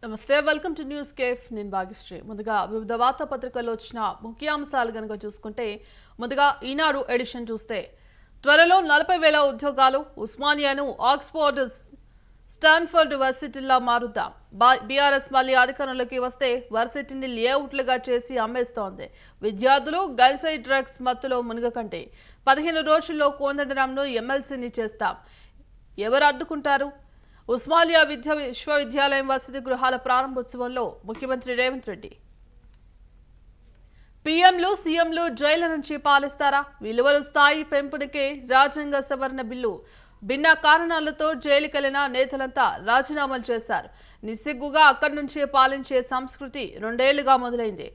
నమస్తే welcome to news cafe నేను భాగ్యశ్రీ ముందుగా వివిధ వార్తాపత్రికల్లో వచ్చిన ముఖ్యాంశాలు గనుక చూసుకుంటే ముందుగా ఈనాడు ఎడిషన్ చూస్తే త్వరలో 40,000 ఉద్యోగాలు ఉస్మానియాను ఆక్స్ఫోర్డ్ స్టాన్ఫర్డ్ వర్సిటీలా మారుద్దాం బీఆర్ఎస్ మళ్ళీ అధికారంలోకి వస్తే వర్సిటీని లేఅవుట్లుగా చేసి అమ్మేస్తోంది విద్యార్థులు గన్సై డ్రగ్స్ మత్తులో మునగకంటే 15 రోజుల్లో కోదండరాంను ఎమ్మెల్సీని చేస్తాం ఎవరు అడ్డుకుంటారు ఉస్మానియా విశ్వవిద్యాలయం వసతి గృహాల ప్రారంభోత్సవంలో ముఖ్యమంత్రి రేవంత్ రెడ్డి పీఎంలు సీఎంలు జైళ్ల నుంచి పాలిస్తారా విలువల స్థాయి పెంపునికే రాజ్యాంగ సవరణ బిల్లు భిన్న కారణాలతో జైలుకెళ్లిన నేతలంతా రాజీనామాలు చేశారు నిస్సిగ్గుగా అక్కడి నుంచే పాలించే సంస్కృతి 2 ఏళ్లుగా మొదలైంది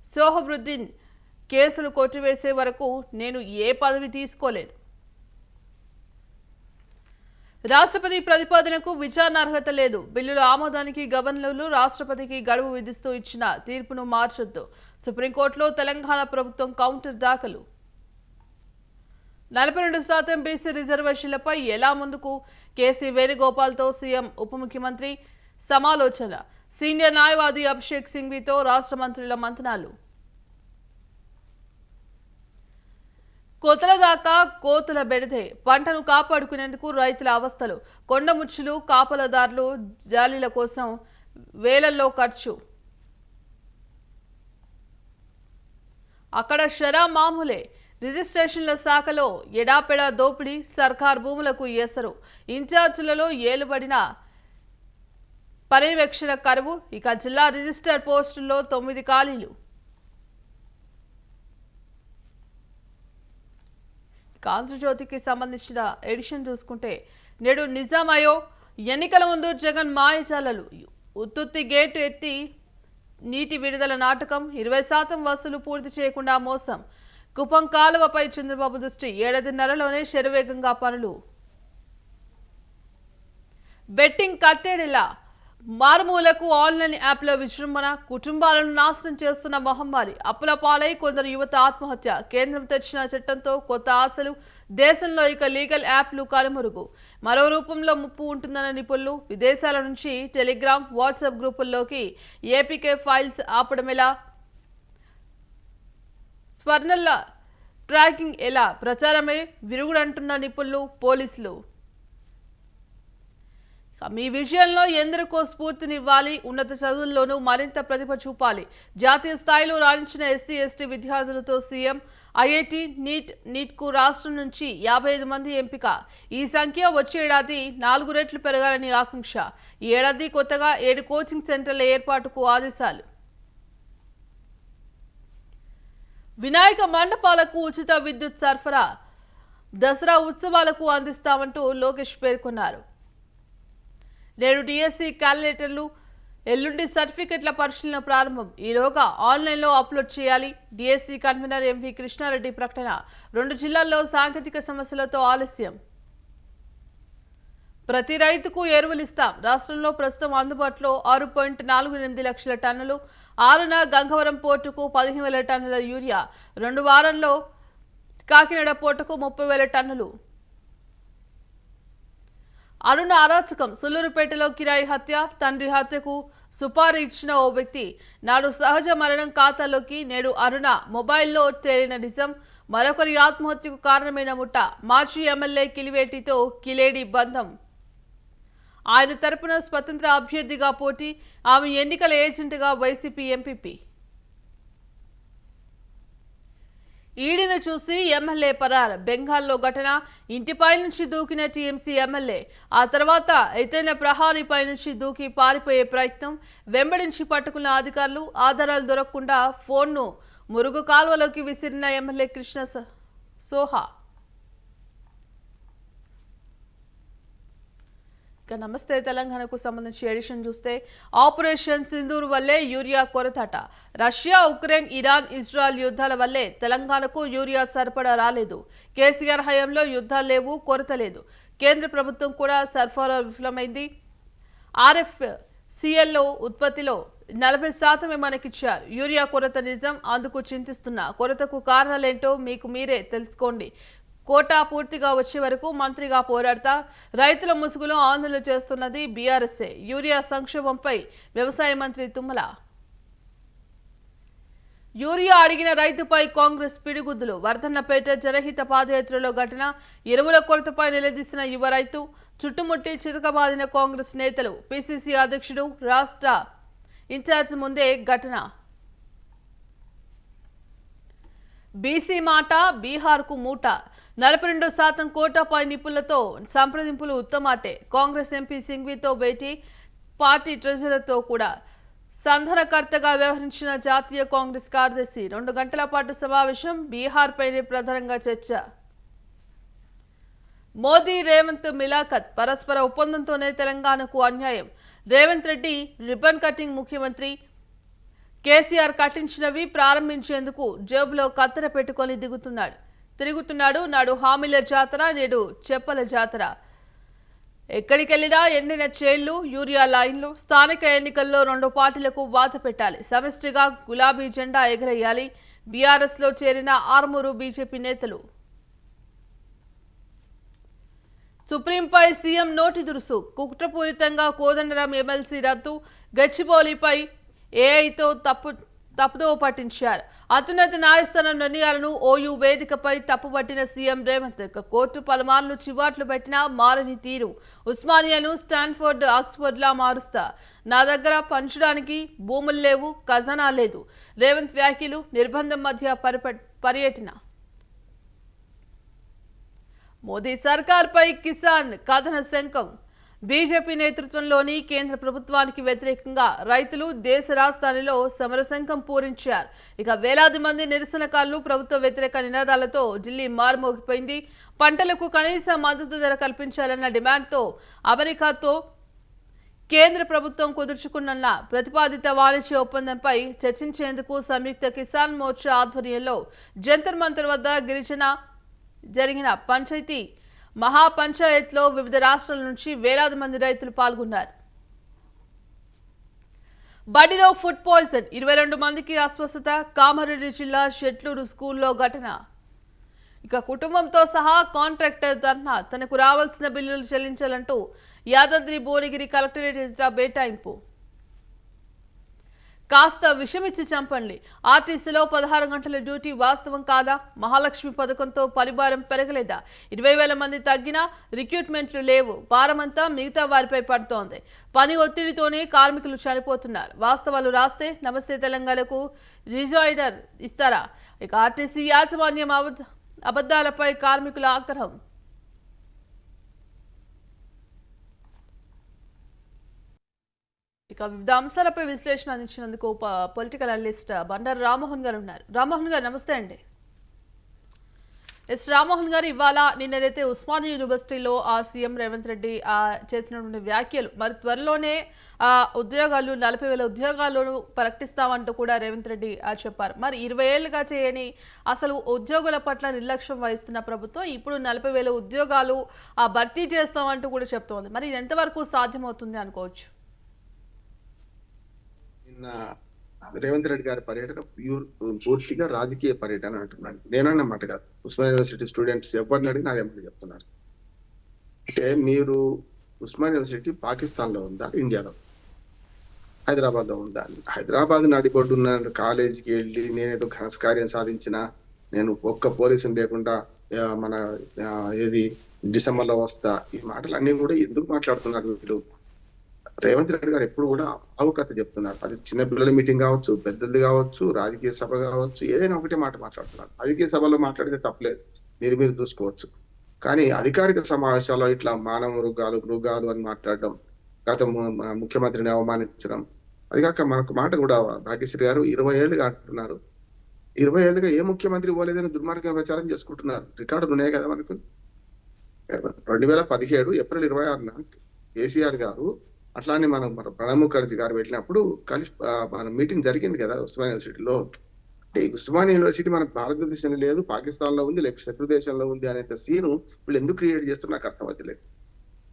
సోహబుద్దీన్ కేసులు కొట్టివేసే వరకు నేను ఏ పదవి తీసుకోలేదు రాష్ట్రపతి ప్రతిపాదనకు విచారణార్హత లేదు బిల్లుల ఆమోదానికి గవర్నర్లు రాష్ట్రపతికి గడువు విధిస్తూ ఇచ్చిన తీర్పును మార్చొద్దు సుప్రీంకోర్టులో తెలంగాణ ప్రభుత్వం కౌంటర్ దాఖలు 42% బీసీ రిజర్వేషన్లపై ఎలా ముందుకు కేసీ వేణుగోపాల్తో సీఎం ఉప ముఖ్యమంత్రి సమాలోచన సీనియర్ న్యాయవాది అభిషేక్ సింఘ్వితో రాష్ట్ర మంత్రుల మంతనాలు కోతల దాకా కోతుల బెడదే పంటను కాపాడుకునేందుకు రైతుల అవస్థలు కొండముచ్చులు కాపలదారులు జాలీల కోసం వేలల్లో ఖర్చు అక్కడ షరా మామూలే రిజిస్ట్రేషన్ల శాఖలో ఎడాపెడా దోపిడీ సర్కార్ భూములకు ఎసరు ఇన్ఛార్జీలలో ఏలుబడిన పర్యవేక్షణ కరువు ఇక జిల్లా రిజిస్టర్ పోస్టుల్లో 9 ఖాళీలు ఆంధ్రజ్యోతికి సంబంధించిన ఎడిషన్ చూసుకుంటే నేడు నిజామయో ఎన్నికల ముందు జగన్ మాయజాలలు ఉత్తుత్తి గేటు ఎత్తి నీటి విడుదల నాటకం 20% వసూలు పూర్తి చేయకుండా మోసం కుప్పం కాలువపై చంద్రబాబు దృష్టి ఏడాదిన్నరలోనే శరవేగంగా పనులు బెట్టింగ్ కట్టేడిలా మారుమూలకు ఆన్లైన్ యాప్ల విజృంభణ కుటుంబాలను నాశనం చేస్తున్న మహమ్మారి అప్పుల పాలై కొందరు యువత ఆత్మహత్య కేంద్రం తెచ్చిన చట్టంతో కొత్త ఆశలు దేశంలో ఇక లీగల్ యాప్లు కనుమరుగు మరో రూపంలో ముప్పు ఉంటుందన్న నిపుణులు విదేశాల నుంచి టెలిగ్రామ్ వాట్సాప్ గ్రూపుల్లోకి ఏపీకే ఫైల్స్ ఆపడం ఎలా స్వర్ణల ట్రాకింగ్ ఎలా ప్రచారమే విరుగుడంటున్న నిపుణులు పోలీసులు మీ విజయంలో ఎందరికో స్ఫూర్తినివ్వాలి ఉన్నత చదువుల్లోనూ మరింత ప్రతిభ చూపాలి జాతీయ స్థాయిలో రాణించిన ఎస్సీ ఎస్టీ విద్యార్థులతో సీఎం ఐఐటి నీట్కు రాష్ట్రం నుంచి 55 మంది ఎంపిక ఈ సంఖ్య వచ్చే ఏడాది 4 రెట్లు పెరగాలని ఆకాంక్ష ఈ ఏడాది కొత్తగా 7 కోచింగ్ సెంటర్ల ఏర్పాటుకు ఆదేశాలు వినాయక మండపాలకు ఉచిత విద్యుత్ సరఫరా దసరా ఉత్సవాలకు అందిస్తామంటూ లోకేష్ పేర్కొన్నారు నేడు డిఎస్సి క్యాలిక్యులేటర్లు ఎల్లుండి సర్టిఫికెట్ల పరిశీలన ప్రారంభం ఈలోగా ఆన్లైన్లో అప్లోడ్ చేయాలి డిఎస్సి కన్వీనర్ ఎంవి కృష్ణారెడ్డి ప్రకటన 2 జిల్లాల్లో సాంకేతిక సమస్యలతో ఆలస్యం ప్రతి రైతుకు ఎరువులు ఇస్తాం రాష్ట్రంలో ప్రస్తుతం అందుబాటులో 6.48 లక్షల టన్నులు 6న గంగవరం పోర్టుకు 15,000 టన్నుల యూరియా 2 వారాల్లో కాకినాడ పోర్టుకు 30,000 టన్నులు అరుణ అరాచకం సుల్లూరుపేటలో కిరాయి హత్య తండ్రి హత్యకు సుపారీ ఇచ్చిన ఓ వ్యక్తి నాడు సహజ మరణం ఖాతాలోకి నేడు అరుణ మొబైల్లో తేలిన నిజం మరొకరి ఆత్మహత్యకు కారణమైన ముఠ మాజీ ఎమ్మెల్యే కిలివేటితో కిలేడి బంధం ఆయన తరపున స్వతంత్ర అభ్యర్థిగా పోటీ ఆమె ఎన్నికల ఏజెంట్గా వైసీపీ ఎంపీపీ ఈడీని చూసి ఎమ్మెల్యే పరార్ బెంగాల్లో ఘటన ఇంటిపై నుంచి దూకిన టీఎంసీ ఎమ్మెల్యే ఆ తర్వాత ఎత్తైన ప్రహారీపై నుంచి దూకి పారిపోయే ప్రయత్నం వెంబడించి పట్టుకున్న అధికారులు ఆధారాలు దొరకకుండా ఫోన్ను మురుగు కాల్వలోకి విసిరిన ఎమ్మెల్యే కృష్ణ సోహా నమస్తే తెలంగాణకు సంబంధించి ఎడిషన్ చూస్తే ఆపరేషన్ సింధూర్ వల్లే యూరియా కొరతట రష్యా ఉక్రెయిన్ ఇరాన్ ఇజ్రాయెల్ యుద్ధాల వల్లే తెలంగాణకు యూరియా సరఫరా రాలేదు కేసీఆర్ హయాంలో యుద్ధాలు లేవు కొరత లేదు కేంద్ర ప్రభుత్వం కూడా సరఫరా విఫలమైంది ఆర్ఎఫ్సిఎల్లో ఉత్పత్తిలో 40% మనకిచ్చారు యూరియా కొరత నిజం అందుకు చింతిస్తున్నా కొరతకు కారణాలేంటో మీకు మీరే తెలుసుకోండి కోటా పూర్తిగా వచ్చే వరకు మంత్రిగా పోరాడతా రైతుల ముసుగులో ఆందోళన చేస్తున్నది బీఆర్ఎస్ఏ. యూరియా సంక్షోభంపై వ్యవసాయ మంత్రి తుమ్మల. యూరియా అడిగిన రైతుపై కాంగ్రెస్ పిడిగుద్దులు. వర్ధన్నపేట జనహిత పాదయాత్రలో ఘటన. ఎరువుల కొరతపై నిలదీసిన యువ రైతు. చుట్టుముట్టి చితకబాదిన కాంగ్రెస్ నేతలు. పిసిసి అధ్యక్షుడు రాష్ట్ర ఇన్ఛార్జ్ ముందే ఘటన. బీసీ మాట బీహార్కు మూట. 42% కోటాపై నిపుణులతో సంప్రదింపులు ఉత్తమాటే. కాంగ్రెస్ ఎంపీ సింఘ్వీతో భేటీ. పార్టీ ట్రెజరర్తో కూడా సంధానకర్తగా వ్యవహరించిన జాతీయ కాంగ్రెస్ కార్యదర్శి. 2 గంటల పాటు సమావేశం. బీహార్ పైనే ప్రధానంగా చర్చ. మోదీ రేవంత్ మిలాఖత్. పరస్పర ఒప్పందంతోనే తెలంగాణకు అన్యాయం. Revanth Reddy ribbon cutting. ముఖ్యమంత్రి కేసీఆర్ కట్టించినవి ప్రారంభించేందుకు జేబులో కత్తెర పెట్టుకొని తిరుగుతున్నాడు. నాడు హామీల జాతర, నేడు చెప్పల జాతర. ఎక్కడికెళ్లినా ఎండిన చేళ్లు, యూరియా లైన్లు. స్థానిక ఎన్నికల్లో 2 పార్టీలకు వాత పెట్టాలి. సమిష్టిగా గులాబీ జెండా ఎగరేయాలి. బీఆర్ఎస్ లో చేరిన 6 బీజేపీ నేతలు. సుప్రీంపై సీఎం నోటి దురుసు. కుట్రపూరితంగా కోదండరాం ఎమ్మెల్సీ రద్దు. గచ్చిబౌలిపై ఏఐతో తప్పుదోవ పట్టించారు. అత్యున్నత న్యాయస్థానం నిర్ణయాలను ఓయూ వేదికపై తప్పుపట్టిన సీఎం రేవంత్. కోర్టు పలుమార్లు చివాట్లు పెట్టినా మారని తీరు. ఉస్మానియాను స్టాన్ఫోర్డ్, ఆక్స్ఫర్డ్లా మారుస్తా. నా దగ్గర పంచడానికి భూములు లేవు, ఖజానా లేదు. రేవంత్ వ్యాఖ్యలు. నిర్బంధం మధ్య పర్యటన. మోదీ సర్కార్పై కిసాన్ కథన శంఖం. బీజేపీ నేతృత్వంలోని కేంద్ర ప్రభుత్వానికి వ్యతిరేకంగా రైతులు దేశ రాజధానిలో సమరశంఖం పూరించారు. ఇక వేలాది మంది నిరసనకారులు ప్రభుత్వ వ్యతిరేక నినాదాలతో ఢిల్లీ మారుమోగిపోయింది. పంటలకు కనీస మద్దతు ధర కల్పించాలన్న డిమాండ్తో అమెరికాతో కేంద్ర ప్రభుత్వం కుదుర్చుకున్న ప్రతిపాదిత వాణిజ్య ఒప్పందంపై చర్చించేందుకు సంయుక్త కిసాన్ మోర్చా ఆధ్వర్యంలో జంతర్ మంతర్ వద్ద జరిగిన పంచాయతీ మహాపంచాయత్లో వివిధ రాష్ట్రాల నుంచి వేలాది మంది రైతులు పాల్గొన్నారు. బడిలో ఫుడ్ పాయిజన్. 22 మందికి అస్వస్థత. కామారెడ్డి జిల్లా షెట్లూరు స్కూల్లో ఘటన. ఇక కుటుంబంతో సహా కాంట్రాక్టర్ ధర్నా. తనకు రావాల్సిన బిల్లులు చెల్లించాలంటూ యాదాద్రి భువనగిరి కలెక్టరేట్ ఎదుట బైఠాయింపు. కాస్త విషమిచ్చి చంపండి. ఆర్టీసీలో 16 గంటల డ్యూటీ వాస్తవం కాదా? మహాలక్ష్మి పథకంతో పరిభారం పెరగలేదా? 20,000 మంది తగ్గినా రిక్రూట్మెంట్లు లేవు. భారమంతా మిగతా వారిపై పడుతోంది. పని ఒత్తిడితోనే కార్మికులు చనిపోతున్నారు. వాస్తవాలు రాస్తే నమస్తే తెలంగాణకు రిజాయిడర్ ఇస్తారా? ఇక ఆర్టీసీ యాజమాన్యం అబద్ధాలపై కార్మికుల ఆగ్రహం. ఇక వివిధ అంశాలపై విశ్లేషణ అందించినందుకు పొలిటికల్ అనలిస్ట్ బండారు రామ్మోహన్ గారు ఉన్నారు. రామ్మోహన్ గారు నమస్తే అండి. రామ్మోహన్ గారు, ఇవాళ నిన్నైతే ఉస్మానియా యూనివర్సిటీలో సీఎం రేవంత్ రెడ్డి చేసినటువంటి వ్యాఖ్యలు, మరి త్వరలోనే ఉద్యోగాలు 40,000 ఉద్యోగాలను ప్రకటిస్తామంటూ కూడా రేవంత్ రెడ్డి చెప్పారు. మరి 20 ఏళ్లుగా చేయని అసలు ఉద్యోగుల పట్ల నిర్లక్ష్యం వహిస్తున్న ప్రభుత్వం ఇప్పుడు 40,000 ఉద్యోగాలు భర్తీ చేస్తామంటూ కూడా చెప్తోంది. మరి ఇది ఎంతవరకు సాధ్యమవుతుంది అనుకోవచ్చు? రేవంత్ రెడ్డి గారి పర్యటన పూర్తిగా రాజకీయ పర్యటన అంటున్నాను. నేనన్నమాట కాదు, ఉస్మానియా యూనివర్సిటీ స్టూడెంట్స్ ఎవరిని అడిగినా అదేమని చెప్తున్నారు. అంటే మీరు ఉస్మానియా యూనివర్సిటీ పాకిస్తాన్ లో ఉందా, ఇండియాలో, హైదరాబాద్ లో ఉందా? హైదరాబాద్ నడిబొడ్డున్న కాలేజీకి వెళ్ళి నేనేదో ఘనస్కార్యం సాధించిన, నేను ఒక్క పోలీసుని లేకుండా మన ఏది డిసెంబర్ లో వస్తా, ఈ మాటలన్నీ కూడా ఎందుకు మాట్లాడుతున్నారు వీళ్ళు? రేవంత్ రెడ్డి గారు ఎప్పుడు కూడా అవకత చెప్తున్నారు. అది చిన్న పిల్లల మీటింగ్ కావచ్చు, పెద్దది కావచ్చు, రాజకీయ సభ కావచ్చు, ఏదైనా ఒకటే మాట మాట్లాడుతున్నారు. రాజకీయ సభలో మాట్లాడితే తప్పలేదు, మీరు చూసుకోవచ్చు. కానీ అధికారిక సమావేశాల్లో ఇట్లా మానవ మృగాలు అని మాట్లాడడం, గత ముఖ్యమంత్రిని అవమానించడం, అది కాక మనకు మాట కూడా భాగ్యశ్రీ గారు 20 ఏళ్ళుగా అంటున్నారు. 20 ఏళ్ళుగా ఏ ముఖ్యమంత్రి పోలేదని దుర్మార్గ ప్రచారం చేసుకుంటున్నారు. రికార్డులు ఉన్నాయి కదా మనకు. 2017 ఏప్రిల్ 26న కేసీఆర్ గారు అట్లానే మనం ప్రణబ్ ముఖర్జీ గారు వెళ్ళినప్పుడు కలిసి మన మీటింగ్ జరిగింది కదా ఉస్మానియా యూనివర్సిటీలో. అంటే ఉస్మానియా యూనివర్సిటీ మన భారతదేశంలో లేదు, పాకిస్తాన్ లో ఉంది, లేకపోతే శత్రు దేశంలో ఉంది అనే సీను వీళ్ళు ఎందుకు క్రియేట్ చేస్తున్నారు నాకు అర్థమవుతలేదు.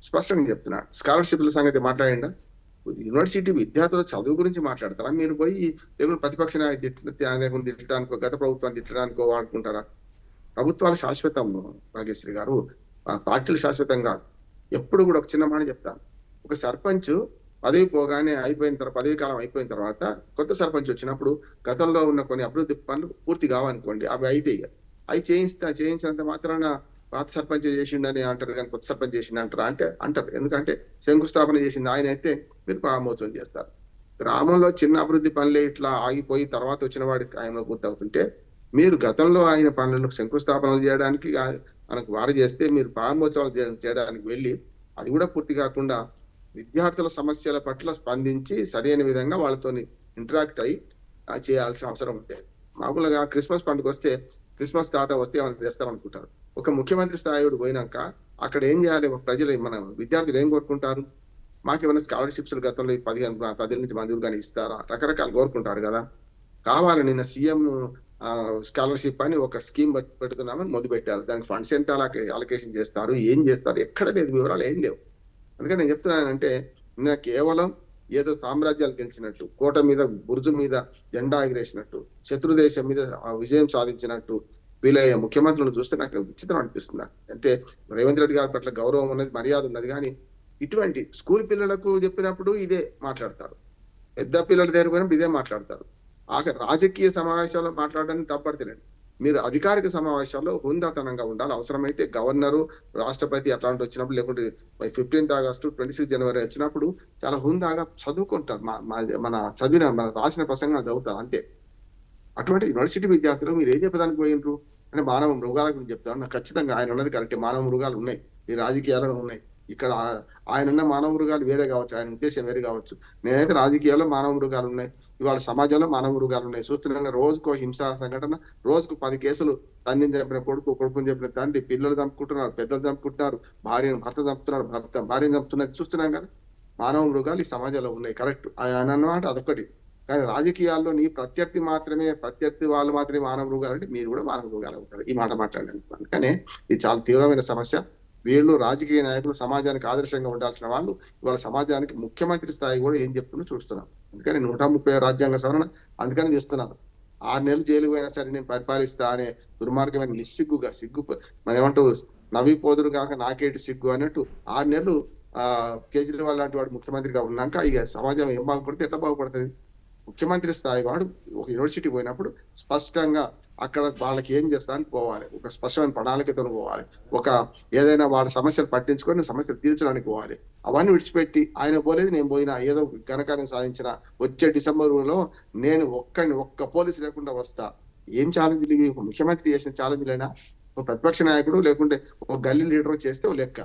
స్పష్టంగా చెప్తున్నాడు. స్కాలర్షిప్ల సంగతి మాట్లాడిండా? యూనివర్సిటీ విద్యార్థుల చదువు గురించి మాట్లాడతారా? మీరు పోయి లేకుంటే ప్రతిపక్ష లేకుండా తిట్టడానికో, గత ప్రభుత్వాన్ని తిట్టడానికో వాడుకుంటారా? ప్రభుత్వాలు శాశ్వతం భాగ్యశ్రీ గారు, పార్టీలు శాశ్వతం కాదు. ఎప్పుడు కూడా ఒక చిన్న మాట చెప్తాను. ఒక సర్పంచ్ పదవి పోగానే అయిపోయిన తర్వాత, పదవి కాలం అయిపోయిన తర్వాత కొత్త సర్పంచ్ వచ్చినప్పుడు గతంలో ఉన్న కొన్ని అభివృద్ధి పనులు పూర్తి కావనుకోండి, అవి అయితే అవి చేయించినంత మాత్రాన పాత సర్పంచ్ చేసిండని అంటారు కానీ కొత్త సర్పంచ్ చేసిండు అంటారా అంటే అంటారు. ఎందుకంటే శంకుస్థాపన చేసింది ఆయన అయితే మీరు ప్రారంభోత్సవం చేస్తారు. గ్రామంలో చిన్న అభివృద్ధి పనులే ఇట్లా ఆగిపోయి తర్వాత వచ్చిన వాడికి ఆయన పూర్తవుతుంటే, మీరు గతంలో ఆయన పనులను శంకుస్థాపనలు చేయడానికి మనకు వారు చేస్తే మీరు ప్రారంభోత్సవాలు చేయడానికి వెళ్ళి అది కూడా పూర్తి కాకుండా విద్యార్థుల సమస్యల పట్ల స్పందించి సరైన విధంగా వాళ్ళతో ఇంటరాక్ట్ అయ్యి చేయాల్సిన అవసరం ఉంటే, మామూలుగా క్రిస్మస్ పండుగ వస్తే క్రిస్మస్ తాత వస్తే ఏమైనా చేస్తామనుకుంటారు. ఒక ముఖ్యమంత్రి స్థాయిడు పోయినాక అక్కడ ఏం చేయాలి? ప్రజలు మన విద్యార్థులు ఏం కోరుకుంటారు? మాకేమైనా స్కాలర్షిప్స్ గతంలో 10 నుంచి మంజూరు కానీ ఇస్తారా? రకరకాలు కోరుకుంటారు కదా. కావాలి నిన్న సీఎం స్కాలర్షిప్ అని ఒక స్కీమ్ పెడుతున్నామని మొదలు పెట్టారు. దానికి ఫండ్స్ ఎంత అలొకేషన్ చేస్తారు, ఏం చేస్తారు, ఎక్కడ లేదు, వివరాలు ఏం లేవు. అందుకని నేను చెప్తున్నానంటే, నిన్న కేవలం ఏదో సామ్రాజ్యాలు గెలిచినట్టు, కోట మీద బురుజు మీద జెండా ఎగిరేసినట్టు, శత్రు దేశం మీద విజయం సాధించినట్టు వీళ్ళ ముఖ్యమంత్రులను చూస్తే నాకు విచిత్రం అనిపిస్తుంది. అంటే రేవంత్ రెడ్డి గారి పట్ల గౌరవం ఉన్నది, మర్యాద ఉన్నది, కానీ ఇటువంటి స్కూల్ పిల్లలకు చెప్పినప్పుడు ఇదే మాట్లాడతారు, పెద్ద పిల్లల దగ్గర పోయినప్పుడు ఇదే మాట్లాడతారు. రాజకీయ సమావేశాల్లో మాట్లాడడానికి తప్పడతలేండి. మీరు అధికారిక సమావేశాల్లో హుందాతనంగా ఉండాలి. అవసరమైతే గవర్నరు, రాష్ట్రపతి అట్లాంటి వచ్చినప్పుడు, లేకుంటే 15 ఆగస్టు 26 జనవరి వచ్చినప్పుడు చాలా హుందాగా చదువుకుంటారు. మన రాసిన ప్రసంగం చదువుతారు అంతే. అటువంటి యూనివర్సిటీ విద్యార్థులు మీరు ఏం చెప్పడానికి పోయినరు అంటే మానవ మృగాల గురించి చెప్తారు. నాకు ఖచ్చితంగా ఆయన ఉన్నది కరెక్టే, మానవ మృగాలు ఉన్నాయి, ఈ రాజకీయాలలో ఉన్నాయి. ఇక్కడ ఆయన ఉన్న మానవ మృగాలు వేరే కావచ్చు, ఆయన ఉద్దేశం వేరే కావచ్చు. నేనైతే రాజకీయాల్లో మానవ మృగాలు ఉన్నాయి, ఇవాళ సమాజంలో మానవ మృగాలు ఉన్నాయి. చూస్తున్నాగా రోజుకో హింసా సంఘటన, రోజుకు 10 కేసులు. తండ్రిని చంపిన కొడుకుని చంపిన తండ్రి, పిల్లలు చంపుకుంటున్నారు, పెద్దలు చంపుకుంటున్నారు, భర్త చంపుతున్నారు, భార్యను చంపుతున్నది చూస్తున్నాం కదా. మానవ మృగాలు ఈ సమాజంలో ఉన్నాయి, కరెక్ట్. ఆయన అన్నమాట అదొకటి. కానీ రాజకీయాల్లో నీ ప్రత్యర్థి వాళ్ళు మాత్రమే మానవ మృగాలు అంటే మీరు కూడా మానవ మృగాలు అవుతారు ఈ మాట మాట్లాడడానికి. అందుకనే ఇది చాలా తీవ్రమైన సమస్య. వీళ్ళు రాజకీయ నాయకులు సమాజానికి ఆదర్శంగా ఉండాల్సిన వాళ్ళు ఇవాళ సమాజానికి ముఖ్యమంత్రి స్థాయి కూడా ఏం చెప్తున్నా చూస్తున్నాం. అందుకని 130 రాజ్యాంగ సవరణ అందుకని చేస్తున్నారు. 6 నెలలు జైలు పోయినా సరే నేను పరిపాలిస్తా అనే దుర్మార్గమైన సిగ్గు మనం ఏమంటూ నవ్విపోదురు కాక నాకేటి సిగ్గు అన్నట్టు 6 నెలలు కేజ్రీవాల్ లాంటి వాడు ముఖ్యమంత్రిగా ఉన్నాక ఇక సమాజం ఏం బాగుపడితే ఎట్లా బాగుపడుతుంది? ముఖ్యమంత్రి స్థాయి వాడు ఒక యూనివర్సిటీ పోయినప్పుడు స్పష్టంగా అక్కడ వాళ్ళకి ఏం చేస్తానికి పోవాలి, ఒక స్పష్టమైన ప్రణాళికతో పోవాలి, ఒక ఏదైనా వాళ్ళ సమస్యలు పట్టించుకొని సమస్యలు తీర్చడానికి పోవాలి. అవన్నీ విడిచిపెట్టి ఆయన పోలేదు నేను పోయినా ఏదో ఘనకార్యం సాధించిన వచ్చే డిసెంబర్లో నేను ఒక్క పోలీసు లేకుండా వస్తా. ఏం ఛాలెంజ్లు ఇవి? ఒక ముఖ్యమంత్రి చేసిన ఛాలెంజ్లైనా ఒక ప్రతిపక్ష నాయకుడు లేకుంటే ఒక గల్లీ లీడర్ చేస్తే ఓ లెక్క.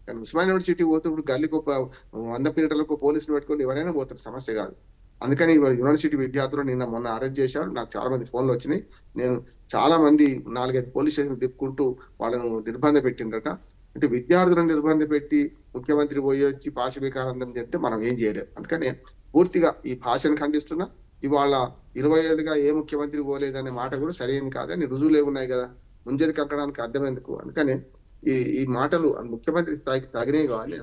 కానీ ఉస్మానియా యూనివర్సిటీ పోతున్నప్పుడు గల్లీకి 100 మీటర్లకు పోలీసులు పెట్టుకొని ఎవరైనా పోతారు, సమస్య కాదు. అందుకని యూనివర్సిటీ విద్యార్థులు మొన్న అరెస్ట్ చేశారు. నాకు చాలా మంది ఫోన్లు వచ్చినాయి. నేను చాలా మంది 4-5 పోలీస్ స్టేషన్ తిప్పుకుంటూ వాళ్ళను నిర్బంధ పెట్టిండ్రట. అంటే విద్యార్థులను నిర్బంధ పెట్టి ముఖ్యమంత్రి పోయి వచ్చి పాశవికానందం చెప్తే మనం ఏం చేయలేం. అందుకని పూర్తిగా ఈ భాషను ఖండిస్తున్నా. ఇవాళ 20 ఏళ్ళుగా ఏ ముఖ్యమంత్రి పోలేదనే మాట కూడా సరైనది కాదని రుజువులు ఏమున్నాయి కదా, ముంజది కక్కడానికి అర్థం ఎందుకు? అందుకని ఈ మాటలు ముఖ్యమంత్రి స్థాయికి తగినవి కావాలి.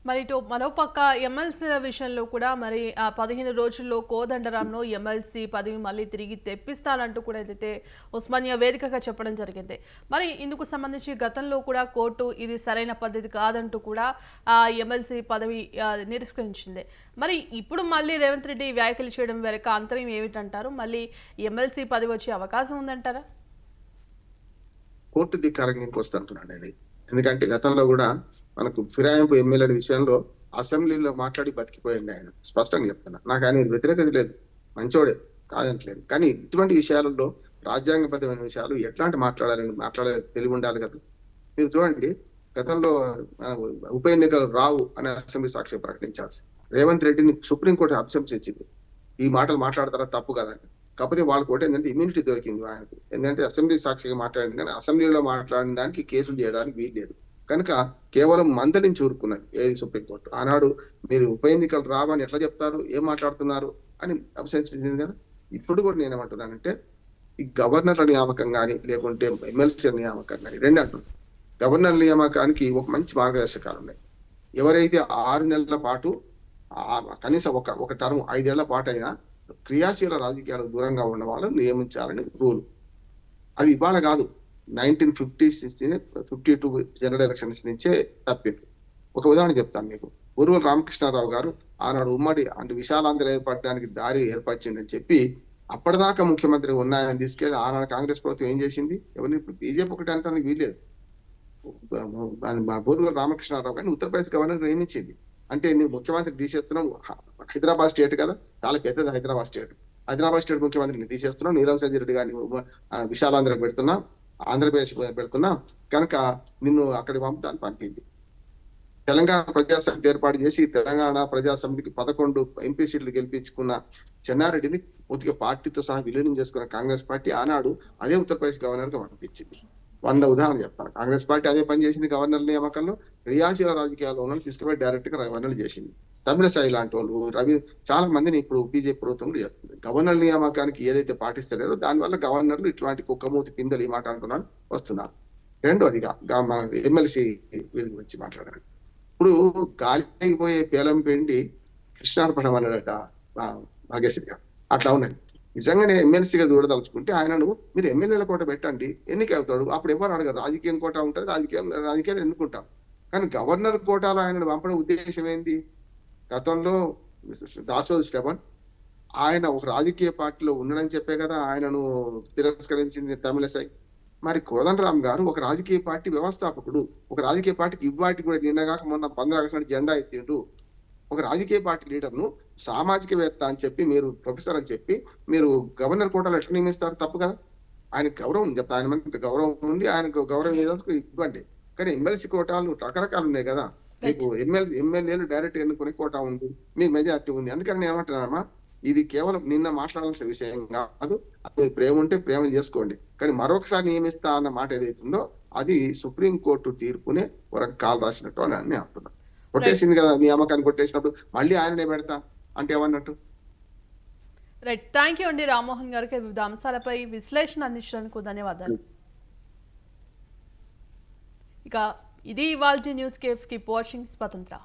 మరి ఇటు మరోపక్క ఎమ్మెల్సీ విషయంలో కూడా మరి 15 రోజుల్లో కోదండరాంను ఎమ్మెల్సీ పదవి మళ్ళీ తిరిగి తెప్పిస్తానంటూ కూడా అయితే ఉస్మానియా వేదికగా చెప్పడం జరిగింది. మరి ఇందుకు సంబంధించి గతంలో కూడా కోర్టు ఇది సరైన పద్ధతి కాదంటూ కూడా ఎమ్మెల్సీ పదవి నిరస్కరించింది. మరి ఇప్పుడు మళ్ళీ రేవంత్ రెడ్డి వ్యాఖ్యలు చేయడం వెనక అంతరం ఏమిటంటారు? మళ్ళీ ఎమ్మెల్సీ పదవి వచ్చే అవకాశం ఉందంటారా? కోర్టు ధిక్కారంగా వస్తుంటున్నాను. ఎందుకంటే గతంలో కూడా మనకు ఫిరాయింపు ఎమ్మెల్యేల విషయంలో అసెంబ్లీలో మాట్లాడి బతికిపోయింది ఆయన. స్పష్టంగా చెప్తున్నా, నాకు ఆయన వ్యతిరేకత లేదు, మంచోడే కాదంటలేదు. కానీ ఇటువంటి విషయాలలో రాజ్యాంగబద్ధమైన విషయాలు ఎట్లాంటి మాట్లాడే తెలివి ఉండాలి కదా. మీరు చూడండి, గతంలో ఉప ఎన్నికలు రావు అనే అసెంబ్లీ సాక్షి ప్రకటించారు. రేవంత్ రెడ్డిని సుప్రీంకోర్టు అభిశంసించింది, ఈ మాటలు మాట్లాడతారా తప్పు కదా. కాకపోతే వాళ్ళకి ఒకటి ఏంటంటే ఇమ్యూనిటీ దొరికింది ఆయనకు. ఎందుకంటే అసెంబ్లీ సాక్షిగా మాట్లాడింది, కానీ అసెంబ్లీలో మాట్లాడిన దానికి కేసులు చేయడానికి వీల్లేదు కనుక కేవలం మందలించి ఊరుకున్నది ఏది సుప్రీంకోర్టు. ఆనాడు మీరు ఉప ఎన్నికలు రావని ఎట్లా చెప్తారు, ఏం మాట్లాడుతున్నారు అని అభిశంసించింది కదా. ఇప్పుడు కూడా నేనేమంటున్నానంటే ఈ గవర్నర్ల నియామకం కానీ లేకుంటే ఎమ్మెల్సీ నియామకం కానీ రెండు అంటున్నారు. గవర్నర్ నియామకానికి ఒక మంచి మార్గదర్శకాలు ఉన్నాయి. ఎవరైతే 6 నెలల పాటు కనీసం ఒక టర్మ్ 5 ఏళ్ల పాటు అయినా క్రియాశీల రాజకీయాలకు దూరంగా ఉన్న వాళ్ళని నియమించాలని రూల్. అది ఇవాళ కాదు, 1952 జనరల్ ఎలక్షన్స్ నుంచే తప్పిండు. ఒక ఉదాహరణ చెప్తాను మీకు. ఉరువల రామకృష్ణారావు గారు ఆనాడు ఉమ్మడి అంటే విశాలాంధ్ర ఏర్పడడానికి దారి ఏర్పరిచిందని చెప్పి అప్పటిదాకా ముఖ్యమంత్రి ఉన్నాయని తీసుకెళ్లి ఆనాడు కాంగ్రెస్ ప్రభుత్వం ఏం చేసింది? ఎవరిని ఇప్పుడు బీజేపీ ఒకటి అంటానికి వీలేదు. బూరుగుల రామకృష్ణారావు గారిని ఉత్తరప్రదేశ్ గవర్నర్ నియమించింది. అంటే నువ్వు ముఖ్యమంత్రి తీసేస్తున్నావు. హైదరాబాద్ స్టేట్ కదా, చాలా పెద్దది హైదరాబాద్ స్టేట్. హైదరాబాద్ స్టేట్ ముఖ్యమంత్రిని తీసేస్తున్నావు, నీలం సంజయ్ రెడ్డి గారిని విశాలాంధ్ర పెడుతున్నా, ఆంధ్రప్రదేశ్ పెడుతున్నా కనుక నిన్ను అక్కడికి పంపుతాను పంపింది. తెలంగాణ ప్రజాసమితి ఏర్పాటు చేసి తెలంగాణ ప్రజాసమితికి 11 ఎంపీ సీట్లు గెలిపించుకున్న చెన్నారెడ్డిని పూర్తిగా పార్టీతో సహా విలీనం చేసుకున్న కాంగ్రెస్ పార్టీ ఆనాడు అదే ఉత్తరప్రదేశ్ గవర్నర్ గా పంపించింది. 100 ఉదాహరణ చెప్తాను. కాంగ్రెస్ పార్టీ అదే పని చేసింది. గవర్నర్ నియామకంలో క్రియాశీల రాజకీయాల్లో ఉన్న తీసుకుపోయి డైరెక్ట్ గా గవర్నర్ చేసింది. తమిళసాయి లాంటి వాళ్ళు, రవి, చాలా మందిని ఇప్పుడు బీజేపీ ప్రభుత్వం చేస్తుంది. గవర్నర్ నియామకానికి ఏదైతే పాటిస్తలేరో దానివల్ల గవర్నర్లు ఇట్లాంటి కుక్కమూతి పిందెలు ఈ మాట అంటున్నాను వస్తున్నారు. రెండోదిగా మన ఎమ్మెల్సీ వీళ్ళ గురించి మాట్లాడారు. ఇప్పుడు గాలికి పోయే పేలం పిండి కృష్ణార్పణం అన్నాడట నాగేశ్వరి గారు. అట్లా ఉన్నది. నిజంగానే ఎమ్మెల్సీగా చూడదలుచుకుంటే ఆయనను మీరు ఎమ్మెల్యేల కోట పెట్టండి, ఎన్నిక అవుతాడు. అప్పుడు ఎవరు అడగరు. రాజకీయం కోట ఉంటుంది, రాజకీయాలు ఎన్నుకుంటాం. కానీ గవర్నర్ కోటాలో ఆయనను పంపడం ఉద్దేశం ఏంది? గతంలో దాసోజు శ్రవణ్ ఆయన ఒక రాజకీయ పార్టీలో ఉండడని చెప్పే కదా ఆయనను తిరస్కరించింది తమిళసై. మరి కోదండరామ్ గారు ఒక రాజకీయ పార్టీ వ్యవస్థాపకుడు. ఒక రాజకీయ పార్టీకి ఇవ్వాటి కూడా నిన్నగాక మొన్న 15 ఆగస్టు నాడు జెండా ఎత్తిండు. ఒక రాజకీయ పార్టీ లీడర్ను సామాజికవేత్త అని చెప్పి, మీరు ప్రొఫెసర్ అని చెప్పి మీరు గవర్నర్ కోటాలో ఎట్లా నియమిస్తారు? తప్పు కదా. ఆయనకు గౌరవం చెప్తా, ఆయన మంది గౌరవం ఉంది, ఆయనకు గౌరవం ఏదో ఇవ్వండి. కానీ ఎమ్మెల్సీ కోటాలు రకరకాలు ఉన్నాయి కదా. మీకు ఎమ్మెల్యేలు డైరెక్ట్ ఎన్నుకునే కోటా ఉంది, మీకు మెజార్టీ ఉంది. అందుకని నేను ఏమంటున్నానమ్మా, ఇది కేవలం నిన్న మాట్లాడాల్సిన విషయం కాదు. అది ప్రేమ ఉంటే ప్రేమ చేసుకోండి, కానీ మరొకసారి నియమిస్తా అన్న మాట ఏదైతుందో అది సుప్రీంకోర్టు తీర్పునే ఒక కాలు రాసినట్టు అని నేను అంటున్నాను. కొట్టేసింది కదా నియామకాన్ని, కొట్టేసినప్పుడు మళ్ళీ ఆయననే పెడతా అంటే ఏమన్నట్టు? రైట్, థ్యాంక్ యూ అండి రామ్మోహన్ గారికి వివిధ అంశాలపై విశ్లేషణ అందించినందుకు ధన్యవాదాలు. ఇక ఇది ఇవాల్టి న్యూస్ కేఫ్. కీప్ వాచింగ్ స్వతంత్ర.